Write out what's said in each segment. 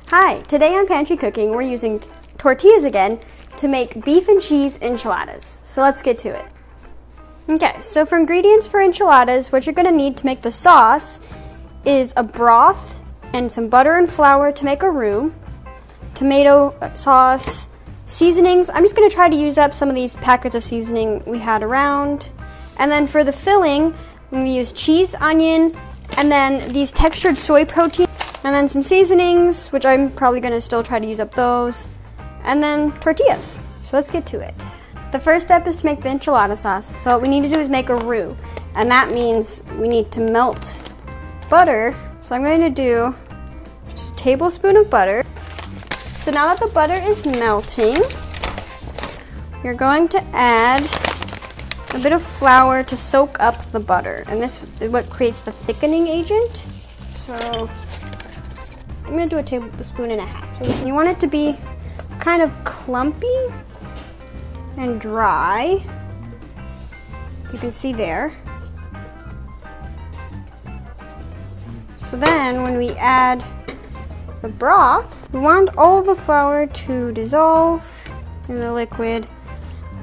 Hi, today on Pantry Cooking, we're using tortillas again to make beef and cheese enchiladas. So let's get to it. Okay, so for ingredients for enchiladas, what you're gonna need to make the sauce is a broth and some butter and flour to make a roux, tomato sauce, seasonings. I'm just gonna try to use up some of these packets of seasoning we had around. And then for the filling, I'm gonna use cheese, onion, and then these textured soy protein. And then some seasonings, which I'm probably gonna still try to use up those. And then tortillas. So let's get to it. The first step is to make the enchilada sauce. So what we need to do is make a roux. And that means we need to melt butter. So I'm going to do just a tablespoon of butter. So now that the butter is melting, you're going to add a bit of flour to soak up the butter. And this is what creates the thickening agent. So I'm gonna do a tablespoon and a half. So you want it to be kind of clumpy and dry. You can see there. So then when we add the broth, we want all the flour to dissolve in the liquid.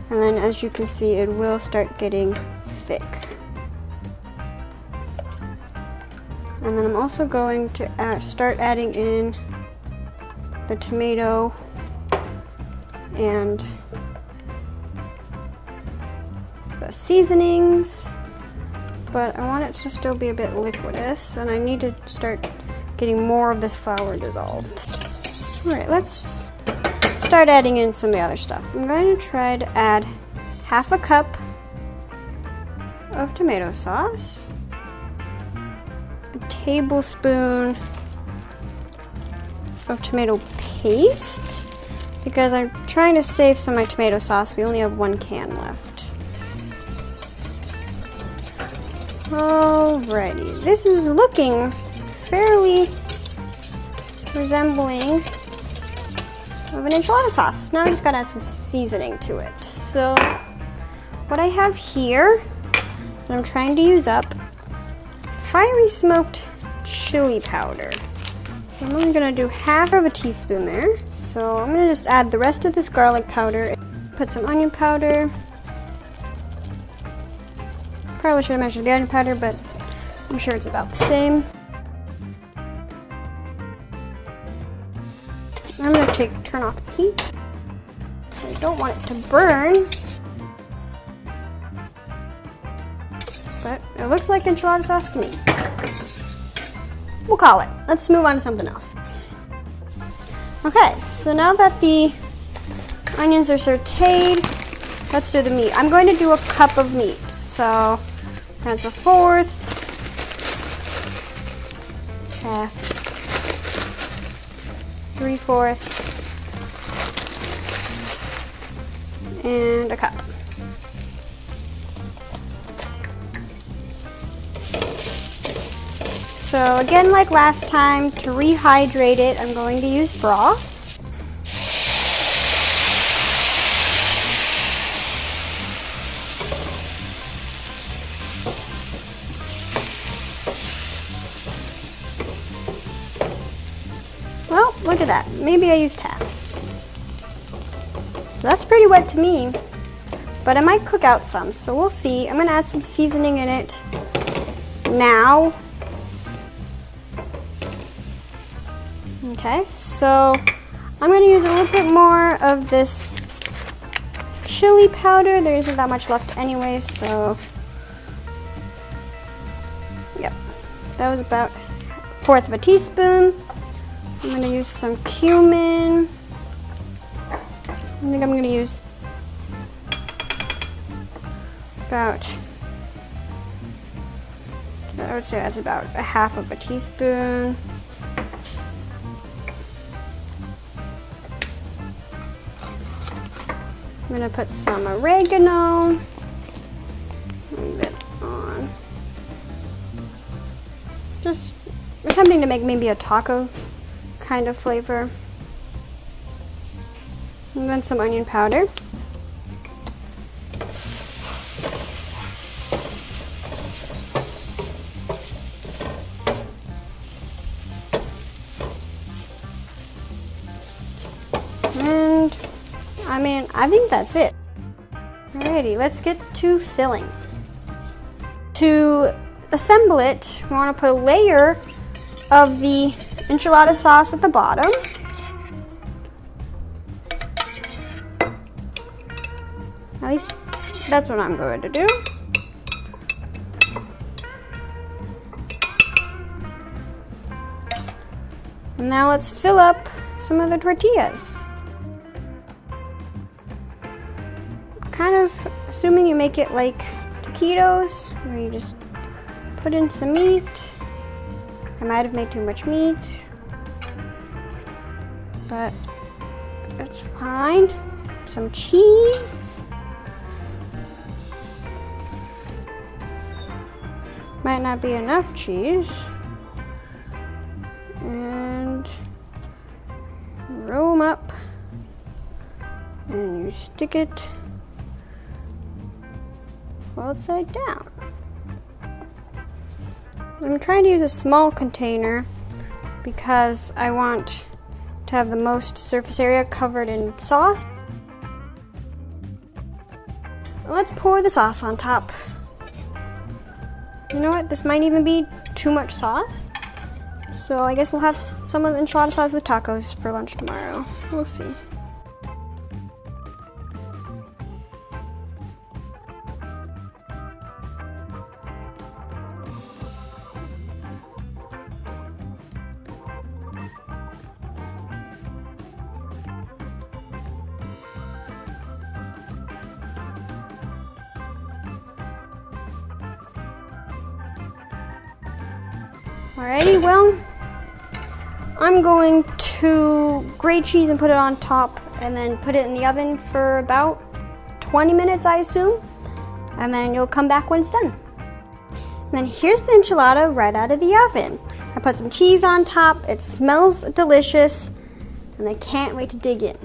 And then as you can see, it will start getting thick. And then I'm also going to start adding in the tomato and the seasonings, but I want it to still be a bit liquidous, and I need to start getting more of this flour dissolved. All right, let's start adding in some of the other stuff. I'm going to try to add half a cup of tomato sauce, a tablespoon of tomato paste, because I'm trying to save some of my tomato sauce. We only have one can left. Alrighty, this is looking fairly resembling of an enchilada sauce. Now I just gotta add some seasoning to it. So what I have here that I'm trying to use up, finely smoked chili powder. I'm only gonna do half of a teaspoon there. So I'm gonna just add the rest of this garlic powder, put some onion powder. Probably should have measured the onion powder, but I'm sure it's about the same. I'm gonna turn off the heat. I don't want it to burn. But it looks like enchilada sauce to me. We'll call it. Let's move on to something else. Okay, so now that the onions are sauteed, let's do the meat. I'm going to do a cup of meat. So that's a fourth, half, 3/4, and a cup. So again, like last time, to rehydrate it, I'm going to use broth. Well, look at that. Maybe I used half. So that's pretty wet to me, but I might cook out some, so we'll see. I'm gonna add some seasoning in it now. Okay, so I'm going to use a little bit more of this chili powder. There isn't that much left anyway, so yep, that was about 1/4 of a teaspoon. I'm going to use some cumin. I think I'm going to use about, I would say that's about 1/2 of a teaspoon. I'm gonna put some oregano, a bit on. Just attempting to make maybe a taco kind of flavor. And then some onion powder. I mean, I think that's it. Alrighty, let's get to filling. To assemble it, we want to put a layer of the enchilada sauce at the bottom. At least that's what I'm going to do. And now let's fill up some of the tortillas. Kind of assuming you make it like taquitos, where you just put in some meat. I might have made too much meat, but that's fine. Some cheese. Might not be enough cheese. And roll them up. And you stick it upside down. I'm trying to use a small container because I want to have the most surface area covered in sauce. Let's pour the sauce on top. You know what? This might even be too much sauce. So I guess we'll have some of the enchilada sauce with tacos for lunch tomorrow. We'll see. Alrighty, well, I'm going to grate cheese and put it on top and then put it in the oven for about 20 minutes, I assume. And then you'll come back when it's done. And then here's the enchilada right out of the oven. I put some cheese on top. It smells delicious, and I can't wait to dig in.